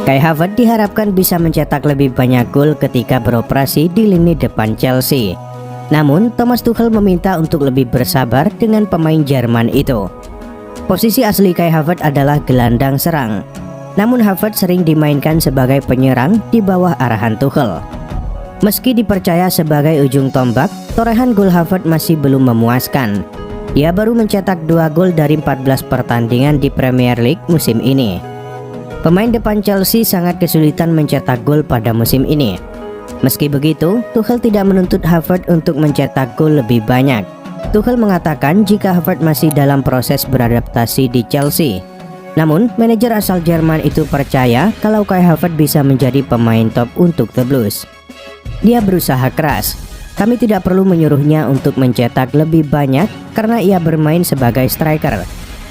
Kai Havertz diharapkan bisa mencetak lebih banyak gol ketika beroperasi di lini depan Chelsea. Namun, Thomas Tuchel meminta untuk lebih bersabar dengan pemain Jerman itu. Posisi asli Kai Havertz adalah gelandang serang. Namun Havertz sering dimainkan sebagai penyerang di bawah arahan Tuchel. Meski dipercaya sebagai ujung tombak, torehan gol Havertz masih belum memuaskan. Ia baru mencetak 2 gol dari 14 pertandingan di Premier League musim ini. Pemain depan Chelsea sangat kesulitan mencetak gol pada musim ini. Meski begitu, Tuchel tidak menuntut Havertz untuk mencetak gol lebih banyak. Tuchel mengatakan jika Havertz masih dalam proses beradaptasi di Chelsea. Namun, manajer asal Jerman itu percaya kalau Kai Havertz bisa menjadi pemain top untuk The Blues. Dia berusaha keras. Kami tidak perlu menyuruhnya untuk mencetak lebih banyak karena ia bermain sebagai striker.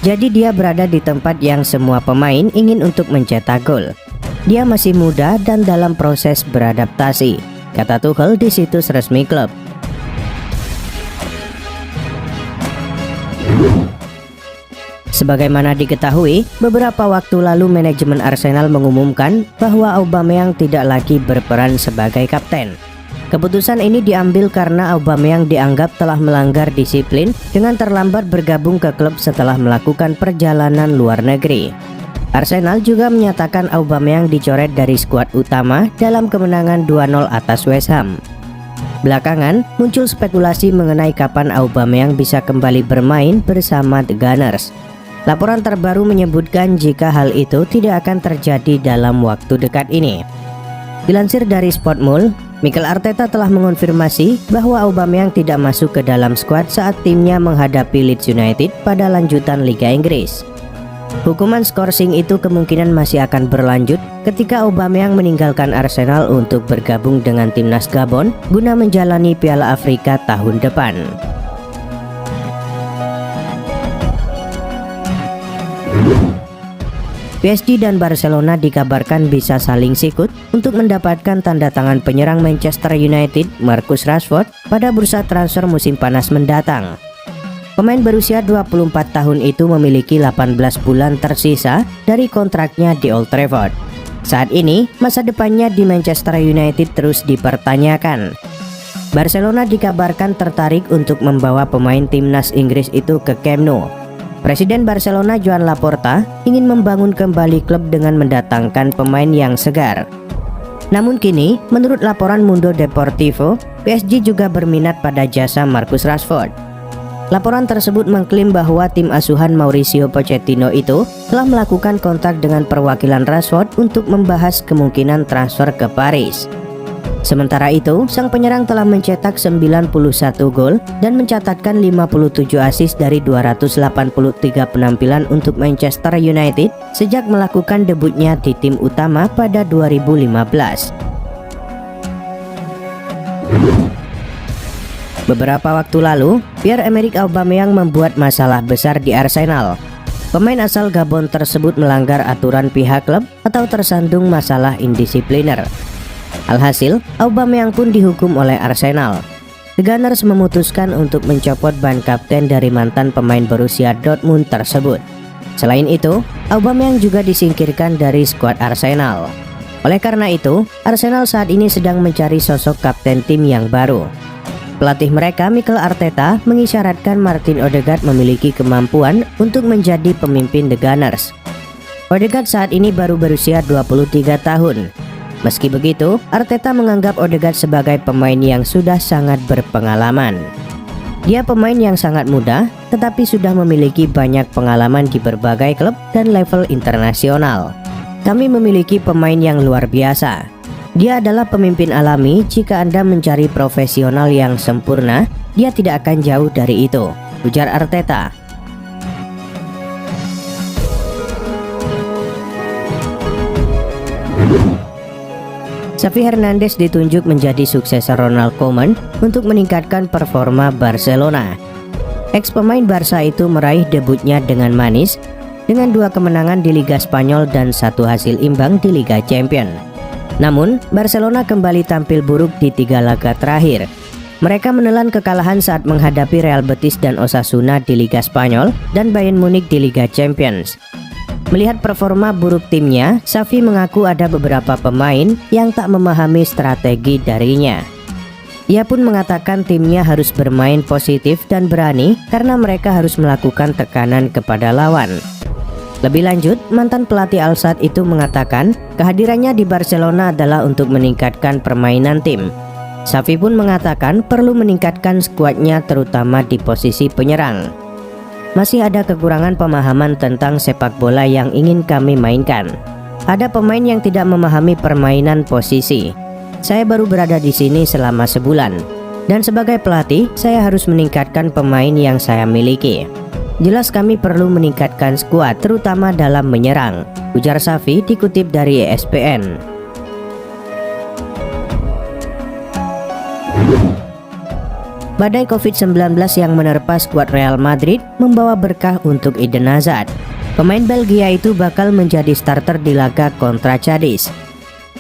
Jadi dia berada di tempat yang semua pemain ingin untuk mencetak gol. Dia masih muda dan dalam proses beradaptasi, kata Tuchel di situs resmi klub. Sebagaimana diketahui, beberapa waktu lalu manajemen Arsenal mengumumkan bahwa Aubameyang tidak lagi berperan sebagai kapten. Keputusan ini diambil karena Aubameyang dianggap telah melanggar disiplin dengan terlambat bergabung ke klub setelah melakukan perjalanan luar negeri. Arsenal juga menyatakan Aubameyang dicoret dari skuad utama dalam kemenangan 2-0 atas West Ham. Belakangan, muncul spekulasi mengenai kapan Aubameyang bisa kembali bermain bersama The Gunners. Laporan terbaru menyebutkan jika hal itu tidak akan terjadi dalam waktu dekat ini. Dilansir dari Sportmule, Mikel Arteta telah mengonfirmasi bahwa Aubameyang tidak masuk ke dalam skuad saat timnya menghadapi Leeds United pada lanjutan Liga Inggris. Hukuman skorsing itu kemungkinan masih akan berlanjut ketika Aubameyang meninggalkan Arsenal untuk bergabung dengan timnas Gabon guna menjalani Piala Afrika tahun depan. PSG dan Barcelona dikabarkan bisa saling sikut untuk mendapatkan tanda tangan penyerang Manchester United Marcus Rashford pada bursa transfer musim panas mendatang. Pemain berusia 24 tahun itu memiliki 18 bulan tersisa dari kontraknya di Old Trafford. Saat ini, masa depannya di Manchester United terus dipertanyakan. Barcelona dikabarkan tertarik untuk membawa pemain timnas Inggris itu ke Camp Nou. Presiden Barcelona Joan Laporta ingin membangun kembali klub dengan mendatangkan pemain yang segar. Namun kini, menurut laporan Mundo Deportivo, PSG juga berminat pada jasa Marcus Rashford. Laporan tersebut mengklaim bahwa tim asuhan Mauricio Pochettino itu telah melakukan kontak dengan perwakilan Rashford untuk membahas kemungkinan transfer ke Paris. Sementara itu, sang penyerang telah mencetak 91 gol dan mencatatkan 57 assist dari 283 penampilan untuk Manchester United sejak melakukan debutnya di tim utama pada 2015. Beberapa waktu lalu, Pierre-Emerick Aubameyang membuat masalah besar di Arsenal. Pemain asal Gabon tersebut melanggar aturan pihak klub atau tersandung masalah indisipliner. Alhasil, Aubameyang pun dihukum oleh Arsenal. The Gunners memutuskan untuk mencopot ban kapten dari mantan pemain Borussia Dortmund tersebut. Selain itu, Aubameyang juga disingkirkan dari skuad Arsenal. Oleh karena itu, Arsenal saat ini sedang mencari sosok kapten tim yang baru. Pelatih mereka, Mikel Arteta, mengisyaratkan Martin Odegaard memiliki kemampuan untuk menjadi pemimpin The Gunners. Odegaard saat ini baru berusia 23 tahun. Meski begitu, Arteta menganggap Odegaard sebagai pemain yang sudah sangat berpengalaman. Dia pemain yang sangat muda, tetapi sudah memiliki banyak pengalaman di berbagai klub dan level internasional. Kami memiliki pemain yang luar biasa. Dia adalah pemimpin alami. Jika Anda mencari profesional yang sempurna, dia tidak akan jauh dari itu, ujar Arteta. Xavi Hernandez ditunjuk menjadi suksesor Ronald Koeman untuk meningkatkan performa Barcelona. Ex pemain Barca itu meraih debutnya dengan manis dengan 2 kemenangan di Liga Spanyol dan 1 hasil imbang di Liga Champions. Namun, Barcelona kembali tampil buruk di 3 laga terakhir. Mereka menelan kekalahan saat menghadapi Real Betis dan Osasuna di Liga Spanyol dan Bayern Munich di Liga Champions. Melihat performa buruk timnya, Xavi mengaku ada beberapa pemain yang tak memahami strategi darinya. Ia pun mengatakan timnya harus bermain positif dan berani karena mereka harus melakukan tekanan kepada lawan. Lebih lanjut, mantan pelatih Al-Sadd itu mengatakan kehadirannya di Barcelona adalah untuk meningkatkan permainan tim. Xavi pun mengatakan perlu meningkatkan skuadnya terutama di posisi penyerang. Masih ada kekurangan pemahaman tentang sepak bola yang ingin kami mainkan. Ada pemain yang tidak memahami permainan posisi. Saya baru berada di sini selama sebulan, dan sebagai pelatih saya harus meningkatkan pemain yang saya miliki. Jelas kami perlu meningkatkan skuad terutama dalam menyerang, ujar Xavi dikutip dari ESPN. Badai COVID-19 yang menerpa skuad Real Madrid membawa berkah untuk Eden Hazard. Pemain Belgia itu bakal menjadi starter di laga kontra Cadiz.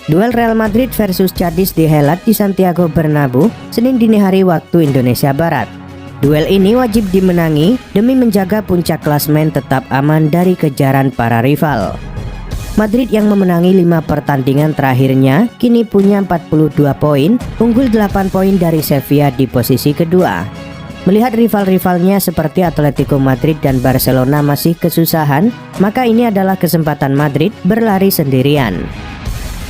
Duel Real Madrid versus Cadiz dihelat di Santiago Bernabeu Senin dini hari waktu Indonesia Barat. Duel ini wajib dimenangi demi menjaga puncak klasemen tetap aman dari kejaran para rival. Madrid yang memenangi 5 pertandingan terakhirnya kini punya 42 poin, unggul 8 poin dari Sevilla di posisi kedua. Melihat rival-rivalnya seperti Atletico Madrid dan Barcelona masih kesusahan, maka ini adalah kesempatan Madrid berlari sendirian.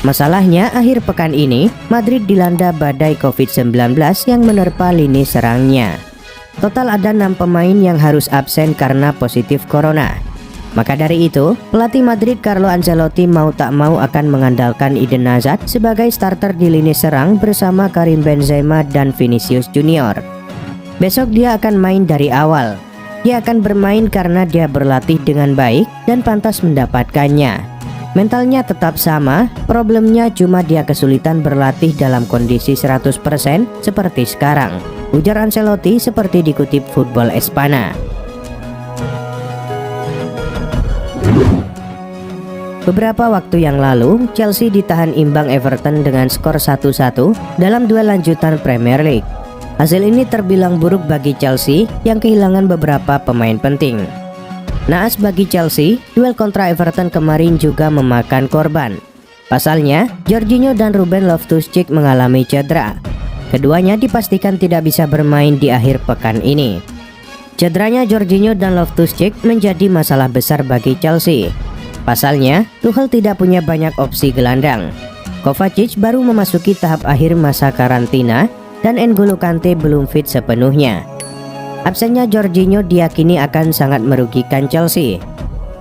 Masalahnya, akhir pekan ini Madrid dilanda badai COVID-19 yang menerpa lini serangnya. Total ada 6 pemain yang harus absen karena positif corona. Maka dari itu, pelatih Madrid Carlo Ancelotti mau tak mau akan mengandalkan Eden Hazard sebagai starter di lini serang bersama Karim Benzema dan Vinicius Junior. Besok dia akan main dari awal. Dia akan bermain karena dia berlatih dengan baik dan pantas mendapatkannya. Mentalnya tetap sama, problemnya cuma dia kesulitan berlatih dalam kondisi 100% seperti sekarang, ujar Ancelotti seperti dikutip Football Espana. Beberapa waktu yang lalu, Chelsea ditahan imbang Everton dengan skor 1-1 dalam duel lanjutan Premier League. Hasil ini terbilang buruk bagi Chelsea yang kehilangan beberapa pemain penting. Naas bagi Chelsea, duel kontra Everton kemarin juga memakan korban. Pasalnya, Jorginho dan Ruben Loftus-Cheek mengalami cedera. Keduanya dipastikan tidak bisa bermain di akhir pekan ini. Cederanya Jorginho dan Loftus-Cheek menjadi masalah besar bagi Chelsea. Pasalnya, Tuchel tidak punya banyak opsi gelandang. Kovacic baru memasuki tahap akhir masa karantina dan N'Golo Kante belum fit sepenuhnya. Absennya Jorginho diyakini akan sangat merugikan Chelsea.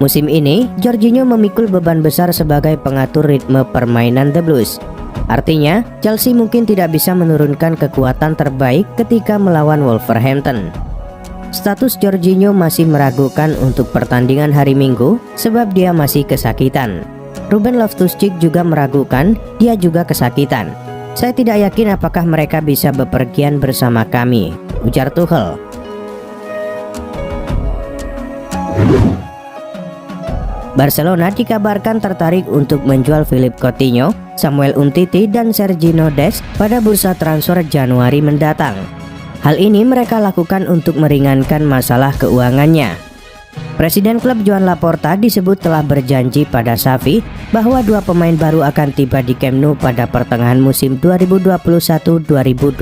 Musim ini, Jorginho memikul beban besar sebagai pengatur ritme permainan The Blues. Artinya, Chelsea mungkin tidak bisa menurunkan kekuatan terbaik ketika melawan Wolverhampton. Status Jorginho masih meragukan untuk pertandingan hari Minggu sebab dia masih kesakitan. Ruben Loftus-Cheek juga meragukan, dia juga kesakitan. Saya tidak yakin apakah mereka bisa bepergian bersama kami, ujar Tuchel. Barcelona dikabarkan tertarik untuk menjual Philippe Coutinho, Samuel Umtiti dan Sergiño Dest pada bursa transfer Januari mendatang. Hal ini mereka lakukan untuk meringankan masalah keuangannya. Presiden klub Joan Laporta disebut telah berjanji pada Xavi bahwa 2 pemain baru akan tiba di Camp Nou pada pertengahan musim 2021-2022.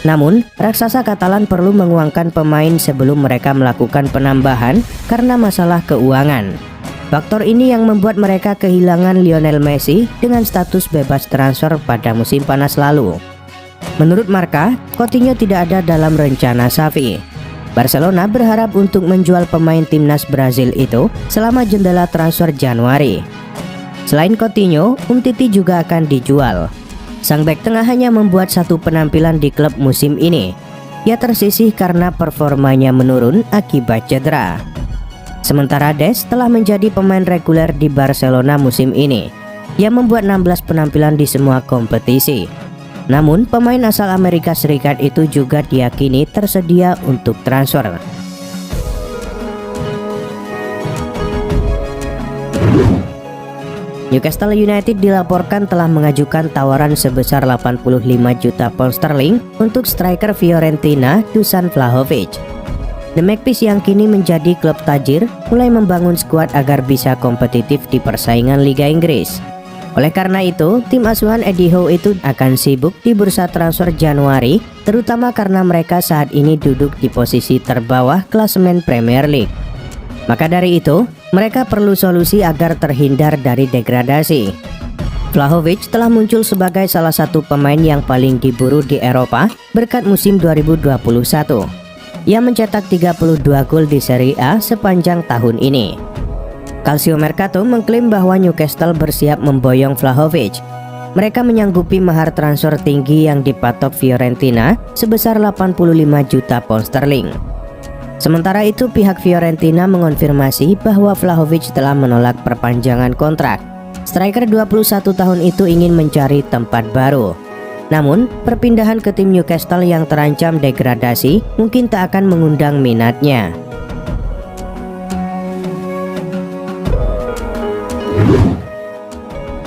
Namun, raksasa Katalan perlu menguangkan pemain sebelum mereka melakukan penambahan karena masalah keuangan. Faktor ini yang membuat mereka kehilangan Lionel Messi dengan status bebas transfer pada musim panas lalu. Menurut Marca, Coutinho tidak ada dalam rencana Xavi. Barcelona berharap untuk menjual pemain timnas Brazil itu selama jendela transfer Januari. Selain Coutinho, Umtiti juga akan dijual. Sang bek tengah hanya membuat 1 penampilan di klub musim ini. Ia tersisih karena performanya menurun akibat cedera. Sementara Dest telah menjadi pemain reguler di Barcelona musim ini. Ia membuat 16 penampilan di semua kompetisi. Namun, pemain asal Amerika Serikat itu juga diyakini tersedia untuk transfer. Newcastle United dilaporkan telah mengajukan tawaran sebesar 85 juta pound sterling untuk striker Fiorentina Dusan Vlahovic. The Magpies yang kini menjadi klub tajir mulai membangun skuad agar bisa kompetitif di persaingan Liga Inggris. Oleh karena itu, tim asuhan Eddie Howe itu akan sibuk di bursa transfer Januari, terutama karena mereka saat ini duduk di posisi terbawah klasemen Premier League. Maka dari itu, mereka perlu solusi agar terhindar dari degradasi. Vlahovic telah muncul sebagai salah satu pemain yang paling diburu di Eropa berkat musim 2021. Ia mencetak 32 gol di Serie A sepanjang tahun ini. Calcio Mercato mengklaim bahwa Newcastle bersiap memboyong Vlahovic. Mereka menyanggupi mahar transfer tinggi yang dipatok Fiorentina sebesar 85 juta pound sterling. Sementara itu, pihak Fiorentina mengonfirmasi bahwa Vlahovic telah menolak perpanjangan kontrak. Striker 21 tahun itu ingin mencari tempat baru. Namun, perpindahan ke tim Newcastle yang terancam degradasi mungkin tak akan mengundang minatnya.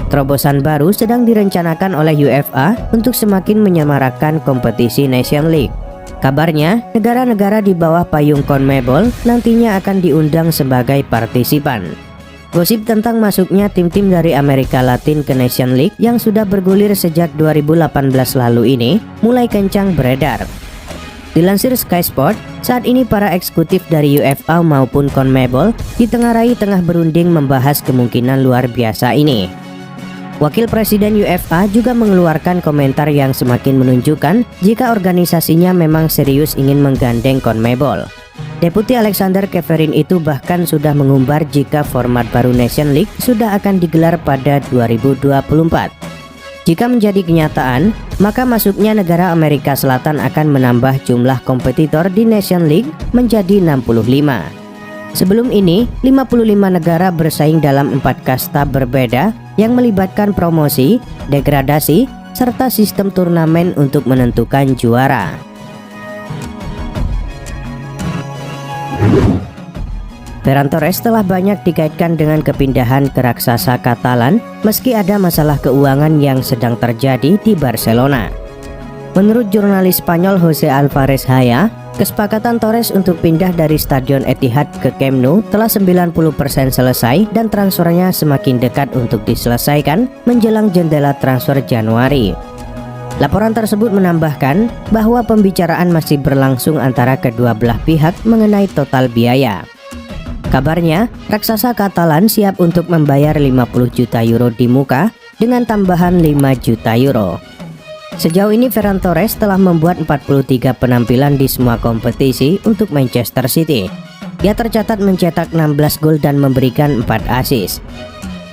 Terobosan baru sedang direncanakan oleh UEFA untuk semakin menyemarakkan kompetisi Nation League. Kabarnya, negara-negara di bawah payung CONMEBOL nantinya akan diundang sebagai partisipan. Gosip tentang masuknya tim-tim dari Amerika Latin ke Nation League yang sudah bergulir sejak 2018 lalu ini mulai kencang beredar. Dilansir Sky Sport, saat ini para eksekutif dari UEFA maupun CONMEBOL ditengarai tengah berunding membahas kemungkinan luar biasa ini. Wakil Presiden UEFA juga mengeluarkan komentar yang semakin menunjukkan jika organisasinya memang serius ingin menggandeng CONMEBOL. Deputi Alexander Keverin itu bahkan sudah mengumbar jika format baru Nation League sudah akan digelar pada 2024. Jika menjadi kenyataan, maka masuknya negara Amerika Selatan akan menambah jumlah kompetitor di Nation League menjadi 65. Sebelum ini, 55 negara bersaing dalam 4 kasta berbeda yang melibatkan promosi, degradasi, serta sistem turnamen untuk menentukan juara. Ferran Torres telah banyak dikaitkan dengan kepindahan ke raksasa Katalan meski ada masalah keuangan yang sedang terjadi di Barcelona. Menurut jurnalis Spanyol Jose Alvarez Haya, kesepakatan Torres untuk pindah dari Stadion Etihad ke Camp Nou telah 90% selesai dan transfernya semakin dekat untuk diselesaikan menjelang jendela transfer Januari. Laporan tersebut menambahkan bahwa pembicaraan masih berlangsung antara kedua belah pihak mengenai total biaya. Kabarnya, raksasa Katalan siap untuk membayar 50 juta euro di muka dengan tambahan 5 juta euro. Sejauh ini Ferran Torres telah membuat 43 penampilan di semua kompetisi untuk Manchester City. Ia tercatat mencetak 16 gol dan memberikan 4 assist.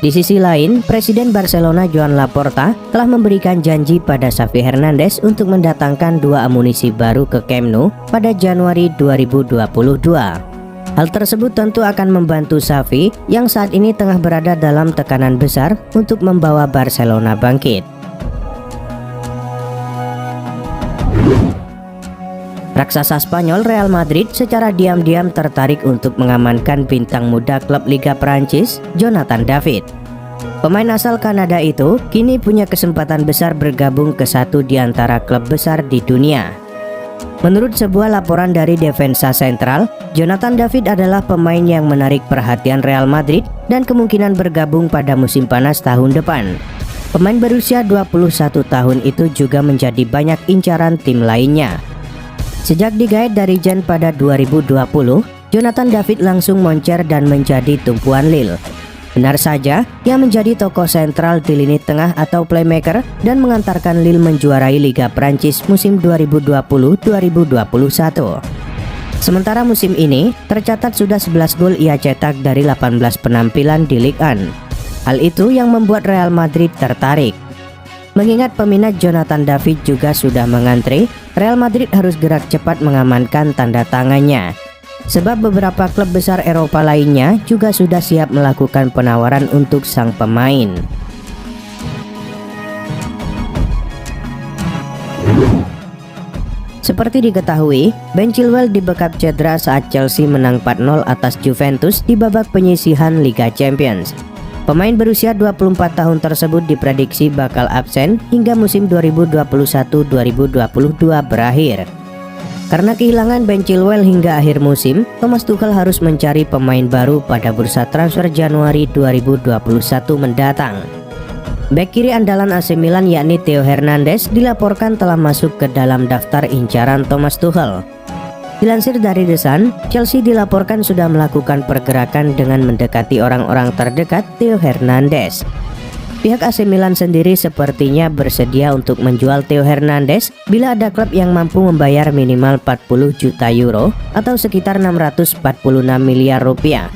Di sisi lain, Presiden Barcelona Joan Laporta telah memberikan janji pada Xavi Hernandez untuk mendatangkan 2 amunisi baru ke Camp Nou pada Januari 2022. Hal tersebut tentu akan membantu Xavi yang saat ini tengah berada dalam tekanan besar untuk membawa Barcelona bangkit. Raksasa Spanyol Real Madrid secara diam-diam tertarik untuk mengamankan bintang muda klub Liga Prancis, Jonathan David. Pemain asal Kanada itu kini punya kesempatan besar bergabung ke satu di antara klub besar di dunia. Menurut sebuah laporan dari Defensa Central, Jonathan David adalah pemain yang menarik perhatian Real Madrid dan kemungkinan bergabung pada musim panas tahun depan. Pemain berusia 21 tahun itu juga menjadi banyak incaran tim lainnya. Sejak digait dari Gen pada 2020, Jonathan David langsung moncer dan menjadi tumpuan Lille. Benar saja, ia menjadi tokoh sentral di lini tengah atau playmaker dan mengantarkan Lille menjuarai Liga Prancis musim 2020-2021. Sementara musim ini, tercatat sudah 11 gol ia cetak dari 18 penampilan di Ligue 1. Hal itu yang membuat Real Madrid tertarik. Mengingat peminat Jonathan David juga sudah mengantre, Real Madrid harus gerak cepat mengamankan tanda tangannya. Sebab beberapa klub besar Eropa lainnya juga sudah siap melakukan penawaran untuk sang pemain. Seperti diketahui, Ben Chilwell dibekap cedera saat Chelsea menang 4-0 atas Juventus di babak penyisihan Liga Champions. Pemain berusia 24 tahun tersebut diprediksi bakal absen hingga musim 2021-2022 berakhir. Karena kehilangan Ben Chilwell hingga akhir musim, Thomas Tuchel harus mencari pemain baru pada bursa transfer Januari 2021 mendatang. Bek kiri andalan AC Milan yakni Theo Hernandez dilaporkan telah masuk ke dalam daftar incaran Thomas Tuchel. Dilansir dari The Sun, Chelsea dilaporkan sudah melakukan pergerakan dengan mendekati orang-orang terdekat Theo Hernandez. Pihak AC Milan sendiri sepertinya bersedia untuk menjual Theo Hernandez bila ada klub yang mampu membayar minimal 40 juta euro atau sekitar 646 miliar rupiah.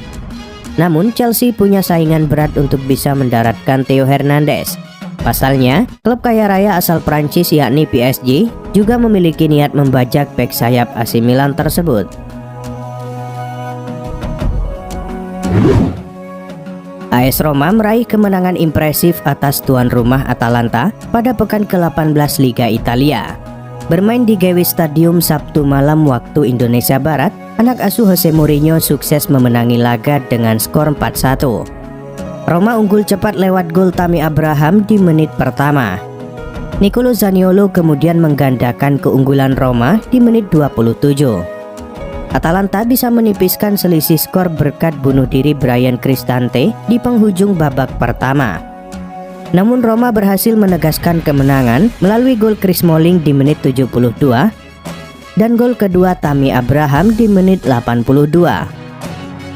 Namun Chelsea punya saingan berat untuk bisa mendaratkan Theo Hernandez. Pasalnya, klub kaya raya asal Prancis yakni PSG juga memiliki niat membajak bek sayap AC Milan tersebut. AS Roma meraih kemenangan impresif atas tuan rumah Atalanta pada pekan ke-18 Liga Italia. Bermain di Gewiss Stadium Sabtu malam waktu Indonesia Barat, anak asuh Jose Mourinho sukses memenangi laga dengan skor 4-1. Roma unggul cepat lewat gol Tammy Abraham di menit pertama. Nicolo Zaniolo kemudian menggandakan keunggulan Roma di menit 27. Atalanta bisa menipiskan selisih skor berkat bunuh diri Bryan Cristante di penghujung babak pertama. Namun Roma berhasil menegaskan kemenangan melalui gol Chris Smalling di menit 72 dan gol kedua Tammy Abraham di menit 82.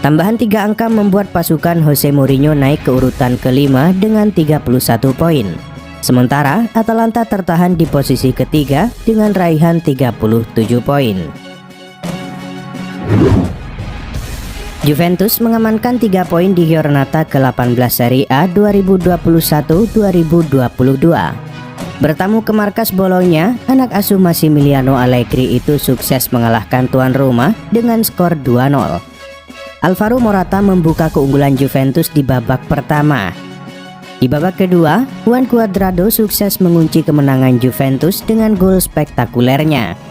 Tambahan 3 angka membuat pasukan Jose Mourinho naik ke urutan kelima dengan 31 poin. Sementara Atalanta tertahan di posisi ketiga dengan raihan 37 poin. Juventus mengamankan 3 poin di Giornata ke-18 Serie A 2021-2022. Bertamu ke markas Bologna, anak asuh Massimiliano Allegri itu sukses mengalahkan tuan rumah dengan skor 2-0. Alvaro Morata membuka keunggulan Juventus di babak pertama. Di babak kedua, Juan Cuadrado sukses mengunci kemenangan Juventus dengan gol spektakulernya.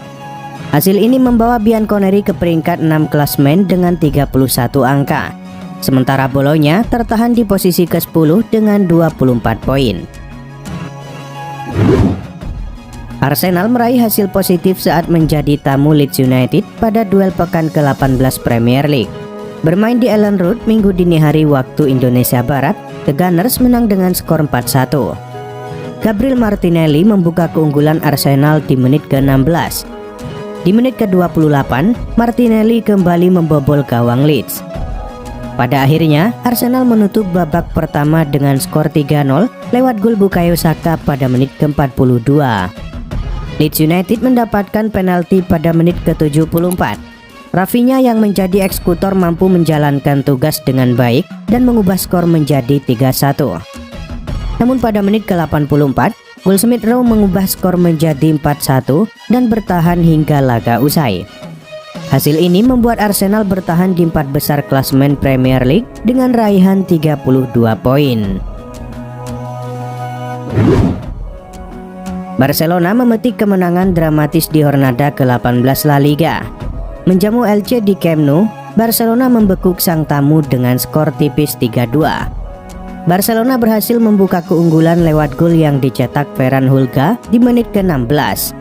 Hasil ini membawa Bianconeri ke peringkat 6 klasemen dengan 31 angka. Sementara Bologna tertahan di posisi ke-10 dengan 24 poin. Arsenal meraih hasil positif saat menjadi tamu Leeds United pada duel pekan ke-18 Premier League. Bermain di Ellen Road Minggu dini hari waktu Indonesia Barat, The Gunners menang dengan skor 4-1. Gabriel Martinelli membuka keunggulan Arsenal di menit ke-16. Di menit ke-28, Martinelli kembali membobol gawang Leeds. Pada akhirnya, Arsenal menutup babak pertama dengan skor 3-0 lewat gol Bukayo Saka pada menit ke-42. Leeds United mendapatkan penalti pada menit ke-74. Rafinha yang menjadi eksekutor mampu menjalankan tugas dengan baik dan mengubah skor menjadi 3-1. Namun pada menit ke-84, gol Smith Rowe mengubah skor menjadi 4-1 dan bertahan hingga laga usai. Hasil ini membuat Arsenal bertahan di 4 besar klasemen Premier League dengan raihan 32 poin. Barcelona memetik kemenangan dramatis di Jornada ke-18 La Liga. Menjamu Elche di Camp Nou, Barcelona membekuk sang tamu dengan skor tipis 3-2. Barcelona berhasil membuka keunggulan lewat gol yang dicetak Ferran Hulga di menit ke-16.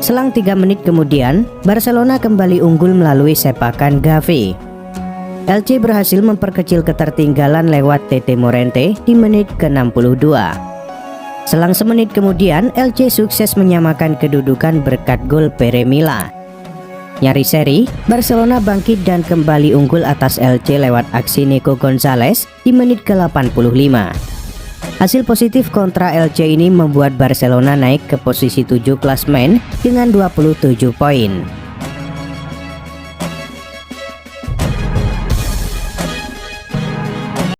Selang 3 menit kemudian, Barcelona kembali unggul melalui sepakan Gavi. Elche berhasil memperkecil ketertinggalan lewat Tete Morente di menit ke-62. Selang semenit kemudian, Elche sukses menyamakan kedudukan berkat gol Pere Mila. Nyaris seri, Barcelona bangkit dan kembali unggul atas Elche lewat aksi Nico Gonzalez di menit ke-85. Hasil positif kontra Elche ini membuat Barcelona naik ke posisi 7 klasemen dengan 27 poin.